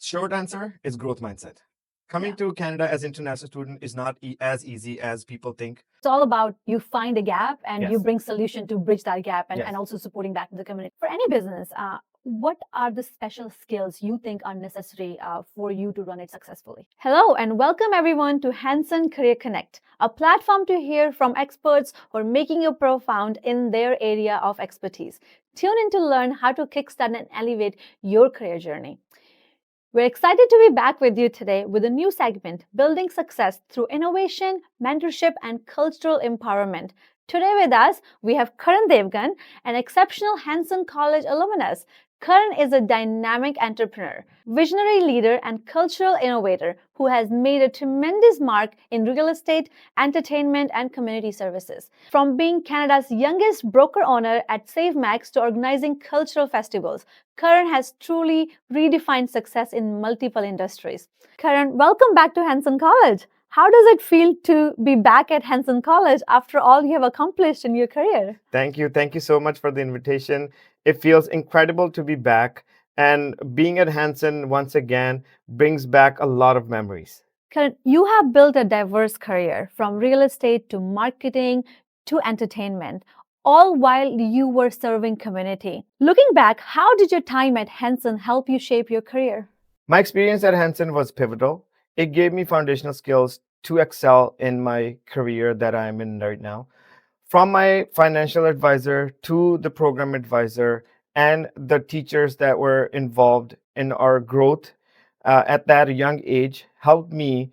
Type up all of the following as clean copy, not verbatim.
Short answer is growth mindset. Coming to Canada as international student is not as easy as people think. It's all about you find a gap and you Yes. bring solution to bridge that gap and, Yes. and also supporting back to the community. For any business, what are the special skills you think are necessary for you to run it successfully? Hello and welcome everyone to Hanson Career Connect, a platform to hear from experts who are making you profound in their area of expertise. Tune in to learn how to kickstart and elevate your career journey. We're excited to be back with you today with a new segment, Building Success Through Innovation, Mentorship, and Cultural Empowerment. Today with us, we have Karan Devgan, an exceptional Hanson College alumnus. Karan is a dynamic entrepreneur, visionary leader, and cultural innovator who has made a tremendous mark in real estate, entertainment, and community services. From being Canada's youngest broker owner at SaveMax to organizing cultural festivals, Karan has truly redefined success in multiple industries. Karan, welcome back to Hanson College. How does it feel to be back at Hanson College after all you have accomplished in your career? Thank you. Thank you so much for the invitation. It feels incredible to be back. And being at Hanson once again brings back a lot of memories. Karan, you have built a diverse career from real estate to marketing to entertainment, all while you were serving community. Looking back, how did your time at Hanson help you shape your career? My experience at Hanson was pivotal. It gave me foundational skills to excel in my career that I'm in right now. From my financial advisor to the program advisor and the teachers that were involved in our growth at that young age helped me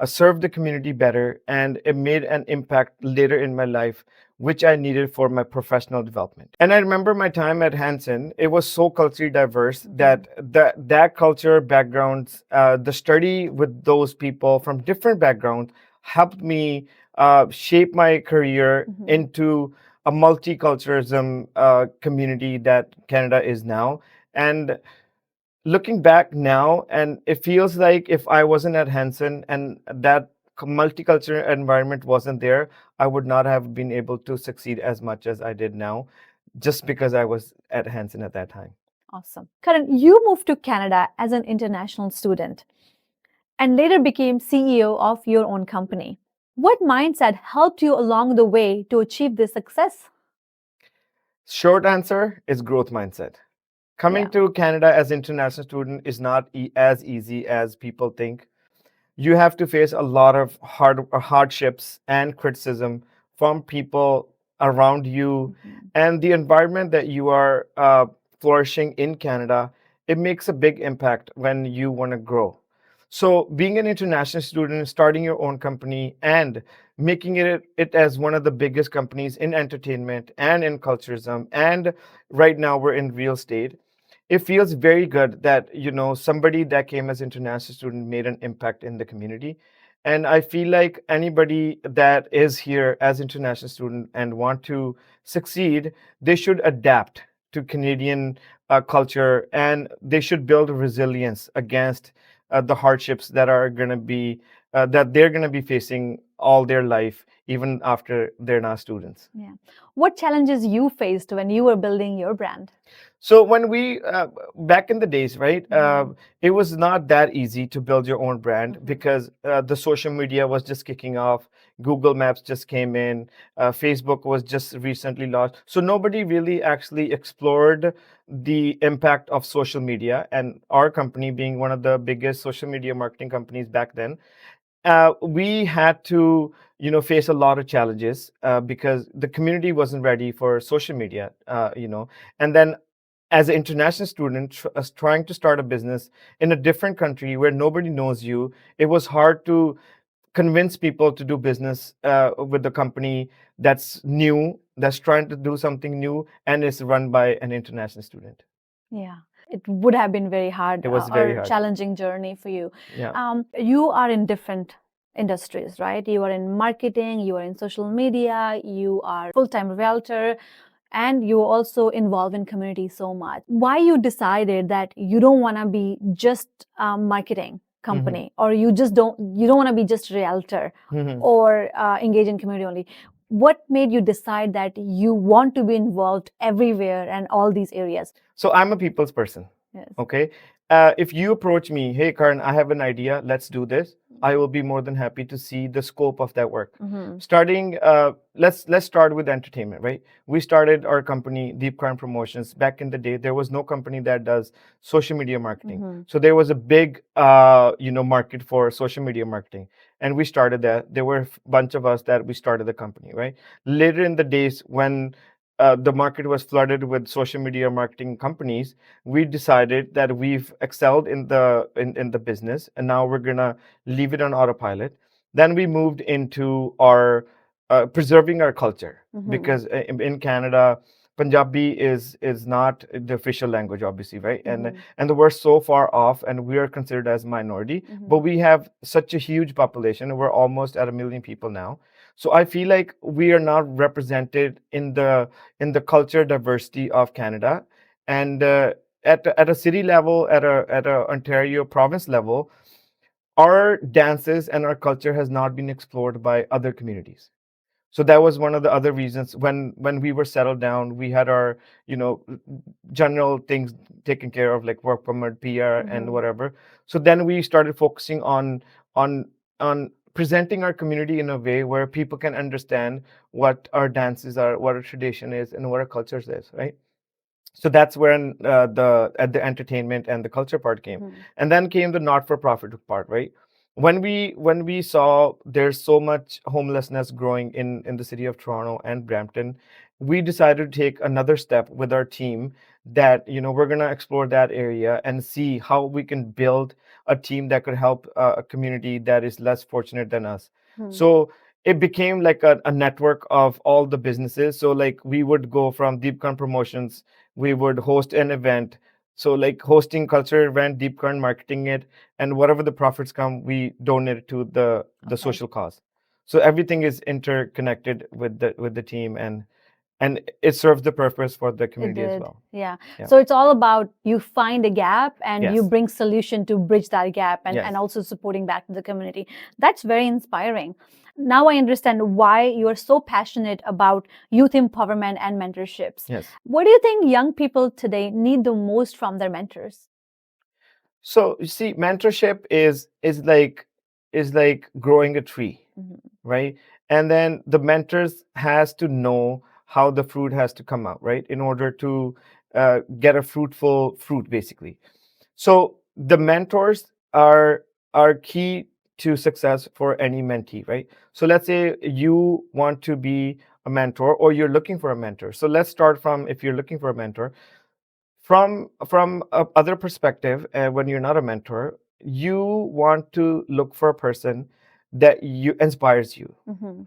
serve the community better, and it made an impact later in my life, which I needed for my professional development. And I remember my time at Hanson, it was so culturally diverse that that culture backgrounds, the study with those people from different backgrounds helped me shape my career into a multiculturalism community that Canada is now. And looking back now, and it feels like if I wasn't at Hanson and that multicultural environment wasn't there, I would not have been able to succeed as much as I did now, just because I was at Hanson at that time. Awesome. Karan, you moved to Canada as an international student and later became CEO of your own company. What mindset helped you along the way to achieve this success? Short answer is growth mindset. Coming to Canada as international student is not as easy as people think. You have to face a lot of hardships and criticism from people around you, and the environment that you are flourishing in Canada. It makes a big impact when you want to grow. So being an international student, starting your own company and making it as one of the biggest companies in entertainment and in culturism, and right now we're in real estate, it feels very good that somebody that came as international student made an impact in the community. And I feel like anybody that is here as international student and want to succeed, they should adapt to Canadian culture, and they should build resilience against the hardships that are going to be that they're going to be facing all their life, even after they're not students. Yeah. What challenges you faced when you were building your brand? So when we back in the days, right, it was not that easy to build your own brand because the social media was just kicking off. Google Maps just came in. Facebook was just recently launched. So nobody really actually explored the impact of social media. And our company, being one of the biggest social media marketing companies back then, we had to face a lot of challenges because the community wasn't ready for social media, and then as an international student trying to start a business in a different country where nobody knows you, it was hard to convince people to do business with the company that's new, that's trying to do something new, and is run by an international student. Yeah, it would have been very hard. It was very or hard. Challenging journey for you. Yeah. You are in different industries, right? You are in marketing, you are in social media, you are full-time realtor, and you're also involved in community so much. Why you decided that you don't want to be just marketing company, or you don't want to be just realtor or engage in community only? What made you decide that you want to be involved everywhere and all these areas? So I'm a people's person. Yes. Okay. if you approach me, hey Karan, I have an idea, let's do this. I will be more than happy to see the scope of that work. Starting, let's start with entertainment, right? We started our company, Deep Karan Promotions. Back in the day, there was no company that does social media marketing. So there was a big, market for social media marketing, and we started that. There were a bunch of us that we started the company, right? Later in the days, when the market was flooded with social media marketing companies, we decided that we've excelled in the business, and now we're gonna leave it on autopilot. Then we moved into our preserving our culture, because in Canada, Punjabi is not the official language, obviously, right? And we're so far off, and we are considered as minority. But we have such a huge population. We're almost at 1 million people now. So I feel like we are not represented in the culture diversity of Canada, and at a city level, at a Ontario province level, our dances and our culture has not been explored by other communities. So that was one of the other reasons. When we were settled down, we had our general things taken care of, like work permit, PR, and whatever. So then we started focusing on on presenting our community in a way where people can understand what our dances are, what our tradition is, and what our culture is, right? So that's when the entertainment and the culture part came. And then came the not for profit part, right? When we saw there's so much homelessness growing in the city of Toronto and Brampton, we decided to take another step with our team, that we're going to explore that area and see how we can build a team that could help a community that is less fortunate than us. So it became like a network of all the businesses. So like we would go from Deepcon Promotions, we would host an event. So like hosting culture event, Deepcon marketing it, and whatever the profits come, we donate it to the social cause. So everything is interconnected with the team, and it serves the purpose for the It community as did. well. Yeah. Yeah. So it's all about you find a gap and you Yes. bring solution to bridge that gap, and Yes. also supporting back to the community. That's very inspiring. Now I understand why you are so passionate about youth empowerment and mentorships. Yes. What do you think young people today need the most from their mentors? So you see, mentorship is like growing a tree, right? And then the mentors has to know how the fruit has to come out, right, in order to get a fruitful fruit, basically. So the mentors are key to success for any mentee, right? So let's say you want to be a mentor, or you're looking for a mentor. So let's start from, if you're looking for a mentor, from a other perspective, when you're not a mentor, you want to look for a person that you inspires you,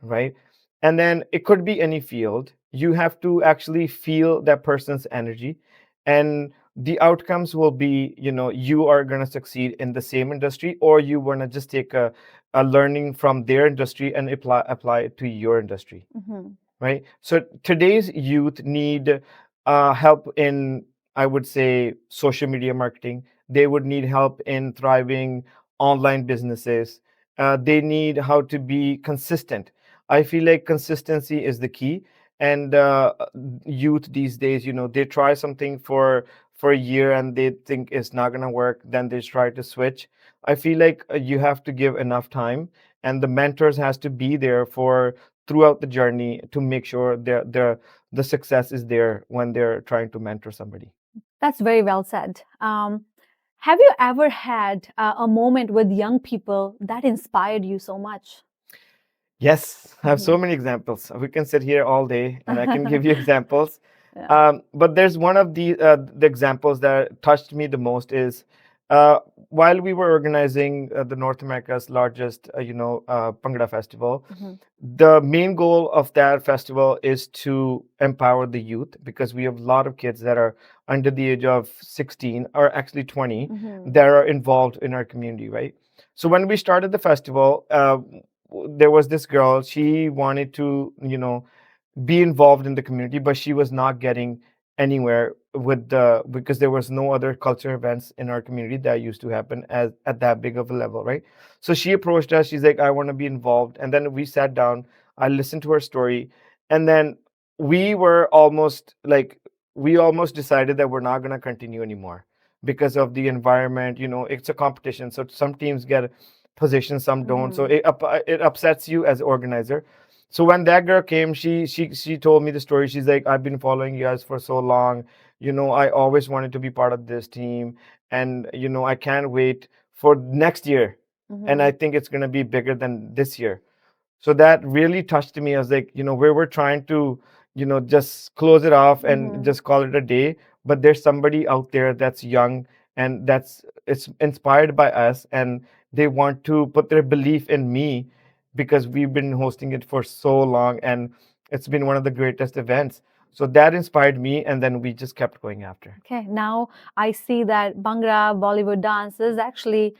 right? And then it could be any field. You have to actually feel that person's energy, and the outcomes will be, you are going to succeed in the same industry, or you want to just take a learning from their industry and apply it to your industry, right? So today's youth need help in, I would say, social media marketing. They would need help in thriving online businesses. They need how to be consistent. I feel like consistency is the key. And youth these days, they try something for a year and they think it's not going to work. Then they try to switch. I feel like you have to give enough time, and the mentors has to be there for throughout the journey to make sure the success is there when they're trying to mentor somebody. That's very well said. Have you ever had a moment with young people that inspired you so much? Yes, I have so many examples. We can sit here all day and I can give you examples. Yeah. But there's one of the examples that touched me the most is while we were organizing the North America's largest, Bhangra festival. The main goal of that festival is to empower the youth, because we have a lot of kids that are under the age of 16, or actually 20, that are involved in our community, right? So when we started the festival, there was this girl. She wanted to, be involved in the community, but she was not getting anywhere because there was no other culture events in our community that used to happen at that big of a level, right? So she approached us. She's like, I want to be involved. And then we sat down. I listened to her story, and then we were almost like we almost decided that we're not going to continue anymore, because of the environment. It's a competition, so some teams get positions, some don't. So it upsets you as organizer. So when that girl came, she told me the story. She's like, I've been following you guys for so long. I always wanted to be part of this team, and I can't wait for next year. And I think it's gonna be bigger than this year. So that really touched me. I was like, we were trying to, just close it off and just call it a day. But there's somebody out there that's young and it's inspired by us, and they want to put their belief in me because we've been hosting it for so long, and it's been one of the greatest events. So that inspired me, and then we just kept going after. Okay, now I see that Bhangra Bollywood dance is actually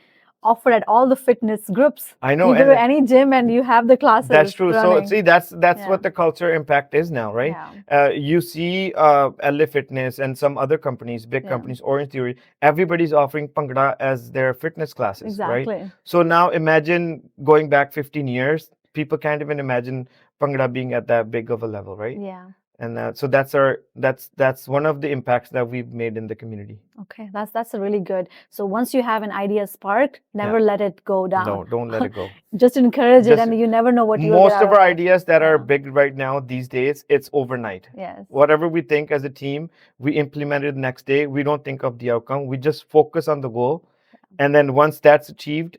offered at all the fitness groups. I know, You go and to any gym and you have the classes. that's true. So running. see, that's Yeah. what the culture impact is now, right? Yeah. You see, LA Fitness and some other companies, big Yeah. companies, Orange Theory, everybody's offering Bhangra as their fitness classes, right? Exactly. So now imagine going back 15 years, people can't even imagine Bhangra being at that big of a level, right? Yeah. And so that's one of the impacts that we've made in the community. Okay, that's really good. So once you have an idea sparked, never let it go down. No, don't let it go. Just encourage it, Just- and you never know what you'll Most get out of our it. ideas that are Yeah. big right now these days, it's overnight. Yes. Whatever we think as a team, we implement it the next day. We don't think of the outcome. We just focus on the goal. And then once that's achieved,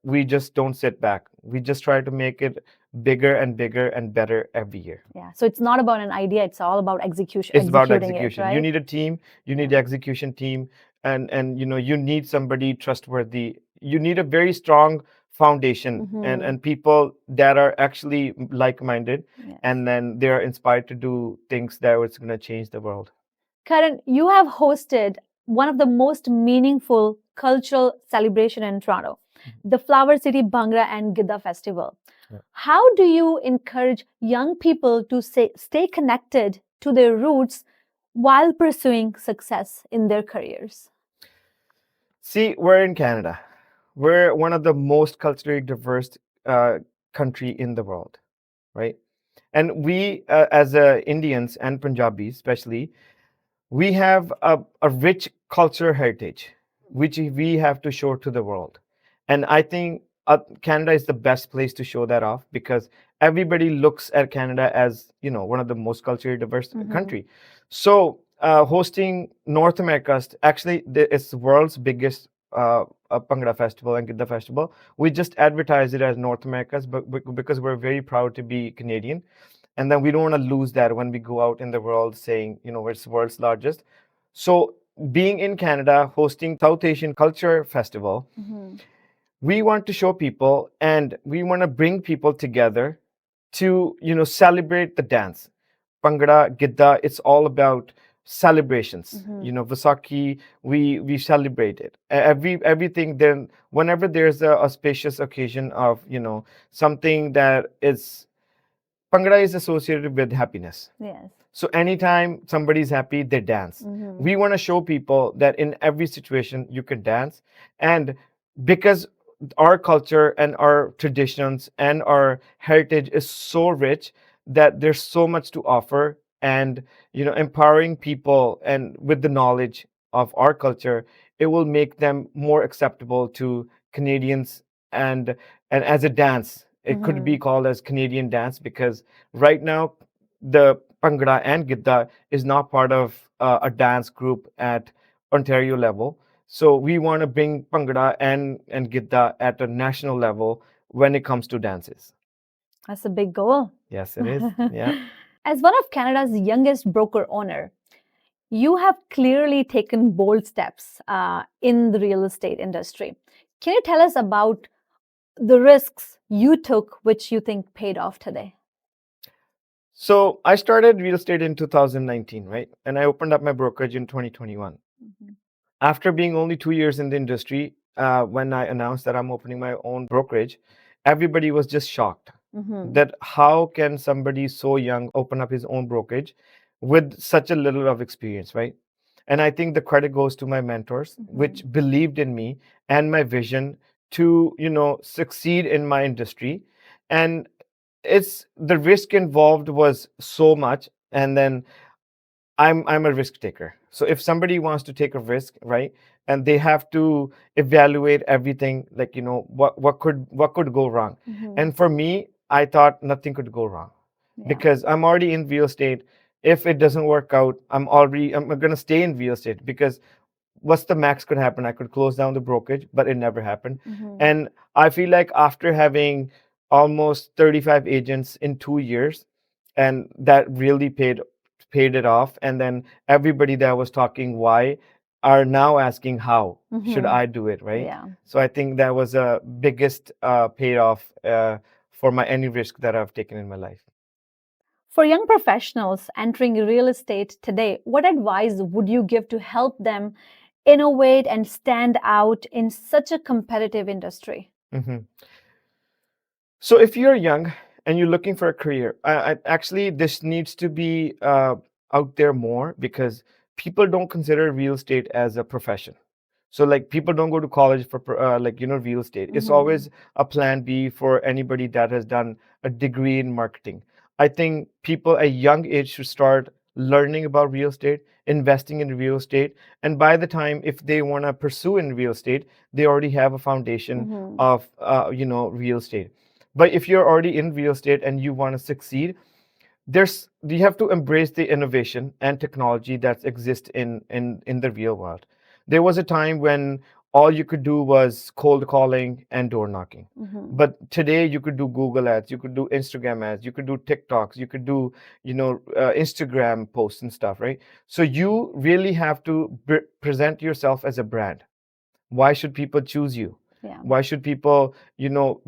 we just don't sit back. We just try to make it bigger and bigger and better every year. Yeah. So it's not about an idea, it's all about execution. It's about executing execution. It, right? You need a team, you need an execution team, and you need somebody trustworthy. You need a very strong foundation and people that are actually like-minded, Yes. and then they are inspired to do things that are going to change the world. Karan, you have hosted one of the most meaningful cultural celebration in Toronto, the Flower City Bhangra and Gidda Festival. Yeah. How do you encourage young people to stay connected to their roots while pursuing success in their careers? See, we're in Canada. We're one of the most culturally diverse country in the world, right? And we, as Indians and Punjabis especially, we have a rich cultural heritage, which we have to show to the world. And I think Canada is the best place to show that off, because everybody looks at Canada as, one of the most culturally diverse country. So hosting North America, actually, it's the world's biggest Bhangra festival and Gidda festival. We just advertise it as North America's, but because we're very proud to be Canadian. And then we don't want to lose that when we go out in the world saying, it's the world's largest. So being in Canada, hosting South Asian Culture Festival, we want to show people, and we want to bring people together to, celebrate the dance. Bhangra, Gidda, it's all about celebrations. Vaisakhi, we celebrate it. Everything. Then whenever there's a auspicious occasion of, something that is, Bhangra is associated with happiness. Yes. So anytime somebody's happy, they dance. We want to show people that in every situation you can dance. And because our culture and our traditions and our heritage is so rich, that there's so much to offer, and empowering people and with the knowledge of our culture, it will make them more acceptable to Canadians. And as a dance, it could be called as Canadian dance, because right now the Bhangra and Gidda is not part of a dance group at Ontario level. So we want to bring Bhangra and Gidda at a national level when it comes to dances. That's a big goal. Yes, it is. Yeah. As one of Canada's youngest broker owner, you have clearly taken bold steps in the real estate industry. Can you tell us about the risks you took, which you think paid off today? So I started real estate in 2019, right? And I opened up my brokerage in 2021. After being only 2 years in the industry, when I announced that I'm opening my own brokerage, everybody was just shocked that how can somebody so young open up his own brokerage with such a little of experience, right? And I think the credit goes to my mentors, which believed in me and my vision to, succeed in my industry. And it's the risk involved was so much. And then I'm a risk taker. So if somebody wants to take a risk, right, and they have to evaluate everything, like, what could go wrong. And for me, I thought nothing could go wrong Yeah. because I'm already in real estate. If it doesn't work out, I'm going to stay in real estate, because what's the max could happen? I could close down the brokerage, but it never happened. And I feel like after having almost 35 agents in 2 years, and that really paid it off. And then everybody that was talking why are now asking how should I do it, right? Yeah. So I think that was a biggest payoff for my any risk that I've taken in my life. For young professionals entering real estate today, what advice would you give to help them innovate and stand out in such a competitive industry? Mhm. So if you're young and you're looking for a career, actually this needs to be out there more, because people don't consider real estate as a profession. So like people don't go to college for real estate. It's always a plan B for anybody that has done a degree in marketing. I think people at young age should start learning about real estate, investing in real estate, and by the time if they want to pursue in real estate, they already have a foundation of real estate. But if you're already in real estate and you want to succeed, there's you have to embrace the innovation and technology that exists in the real world. There was a time when all you could do was cold calling and door knocking. But today you could do Google ads, you could do Instagram ads, you could do TikToks, you could do Instagram posts and stuff, right? So you really have to present yourself as a brand. Why should people choose you? Yeah. Why should people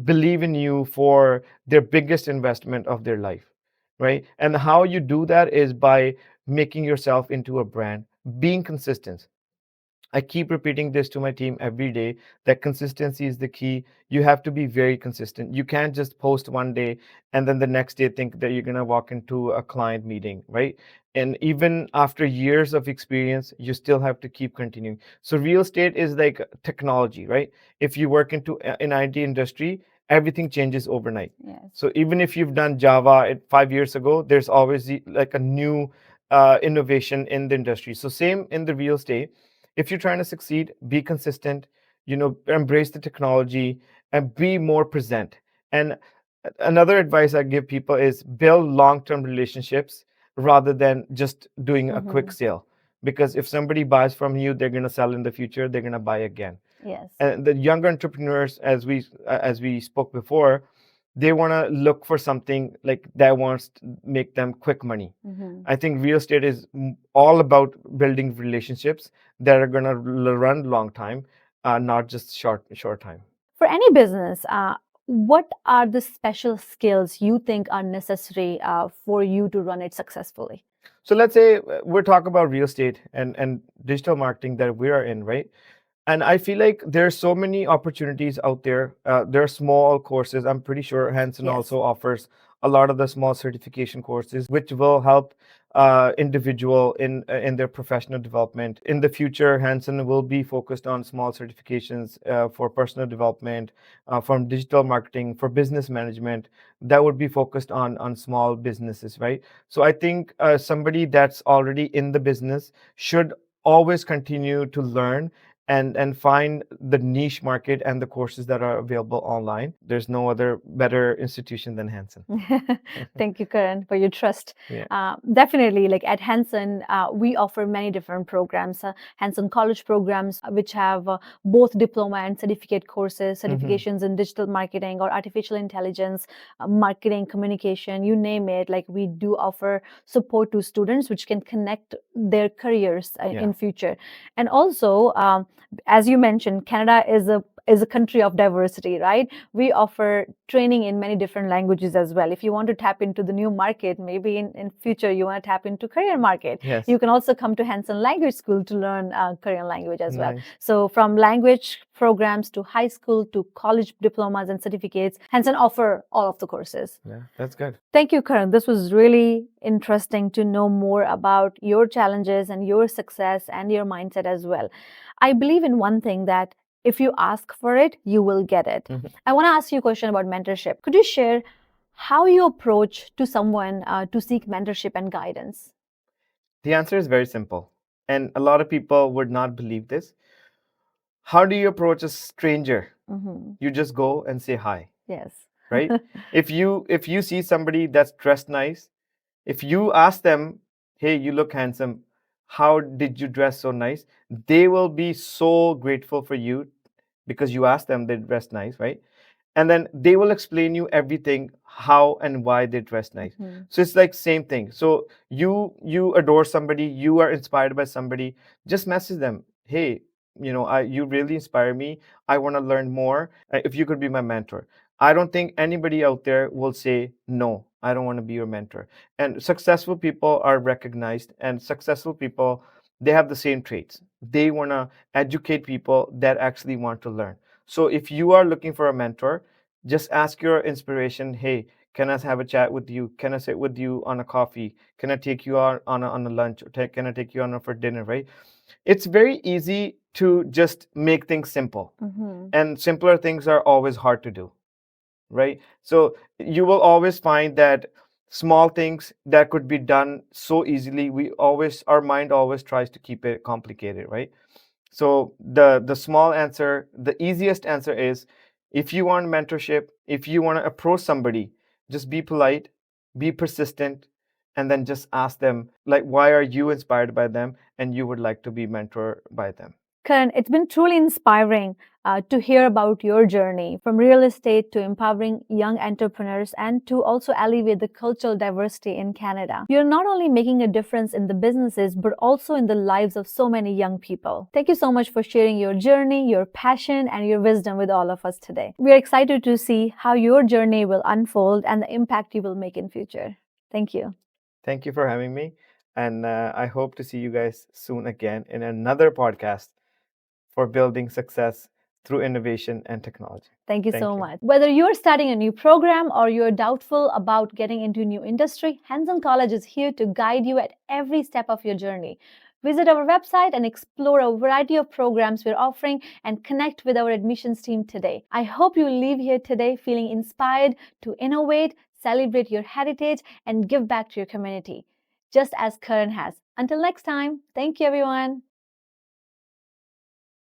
believe in you for their biggest investment of their life, right? And how you do that is by making yourself into a brand, being consistent. I keep repeating this to my team every day, that consistency is the key. You have to be very consistent. You can't just post one day and then the next day think that you're going to walk into a client meeting, right? And even after years of experience, you still have to keep continuing. So real estate is like technology, right? If you work in IT industry, everything changes overnight. Yes. So even if you've done Java 5 years ago, there's always like a new innovation in the industry. So same in the real estate. If you're trying to succeed, be consistent, embrace the technology and be more present. And another advice I give people is build long-term relationships rather than just doing a quick sale. Because if somebody buys from you, they're going to sell in the future, they're going to buy again. Yes. And the younger entrepreneurs, as we spoke before, they want to look for something like that wants to make them quick money. I think real estate is all about building relationships that are going to run long time, not just short time. For any business, what are the special skills you think are necessary for you to run it successfully? So let's say we're talking about real estate and digital marketing that we are in, right? And I feel like there's so many opportunities out there. There are small courses. I'm pretty sure Hanson Yes. also offers a lot of the small certification courses, which will help individual in their professional development. In the future, Hanson will be focused on small certifications for personal development, from digital marketing, for business management. That would be focused on small businesses, right? So I think somebody that's already in the business should always continue to learn and find the niche market and the courses that are available online. There's no other better institution than Hanson. Thank you, Karan, for your trust. Yeah. Definitely, like at Hanson, we offer many different programs. Hanson College programs, which have both diploma and certificate courses, certifications in digital marketing or artificial intelligence, marketing, communication, you name it. Like we do offer support to students, which can connect their careers in future. And also, as you mentioned, Canada is a country of diversity, right? We offer training in many different languages as well. If you want to tap into the new market, maybe in future you want to tap into Korean market, Yes. you can also come to Hanson Language School to learn Korean language as well. Nice. So from language programs to high school to college diplomas and certificates, Hanson offer all of the courses. Yeah, that's good. Thank you, Karan. This was really interesting to know more about your challenges and your success and your mindset as well. I believe in one thing, that if you ask for it, you will get it. I want to ask you a question about mentorship. Could you share how you approach to someone to seek mentorship and guidance? The answer is very simple, and a lot of people would not believe this. How do you approach a stranger? Mm-hmm. You just go and say hi, Yes. right? If you see somebody that's dressed nice, if you ask them, hey, you look handsome, how did you dress so nice? They will be so grateful for you because you asked them they dress nice, right? And then they will explain you everything how and why they dress nice. Mhm. So it's like same thing. So you adore somebody, you are inspired by somebody, just message them, hey, you really inspire me, I want to learn more. If you could be my mentor. I don't think anybody out there will say no, I don't want to be your mentor. And successful people are recognized, and successful people, they have the same traits. They want to educate people that actually want to learn. So if you are looking for a mentor, just ask your inspiration, hey, can I have a chat with you? Can I sit with you on a coffee? Can I take you out on a lunch? Or can I take you on for dinner, right? It's very easy to just make things simple. Mm-hmm. And simpler things are always hard to do, right? So you will always find that small things that could be done so easily, our mind always tries to keep it complicated, right? So the small answer, the easiest answer is, if you want mentorship, if you want to approach somebody, just be polite, be persistent, and then just ask them, like, why are you inspired by them and you would like to be mentored by them. Karan, it's been truly inspiring to hear about your journey from real estate to empowering young entrepreneurs and to also alleviate the cultural diversity in Canada. You're not only making a difference in the businesses, but also in the lives of so many young people. Thank you so much for sharing your journey, your passion, and your wisdom with all of us today. We are excited to see how your journey will unfold and the impact you will make in future. Thank you. Thank you for having me. And I hope to see you guys soon again in another podcast for building success through innovation and technology. Thank you Thank so you. much. Whether you're starting a new program or you're doubtful about getting into a new industry, Hanson College is here to guide you at every step of your journey. Visit our website and explore a variety of programs we're offering and connect with our admissions team today. I hope you leave here today feeling inspired to innovate, celebrate your heritage, and give back to your community, just as Karan has. Until next time, thank you, everyone.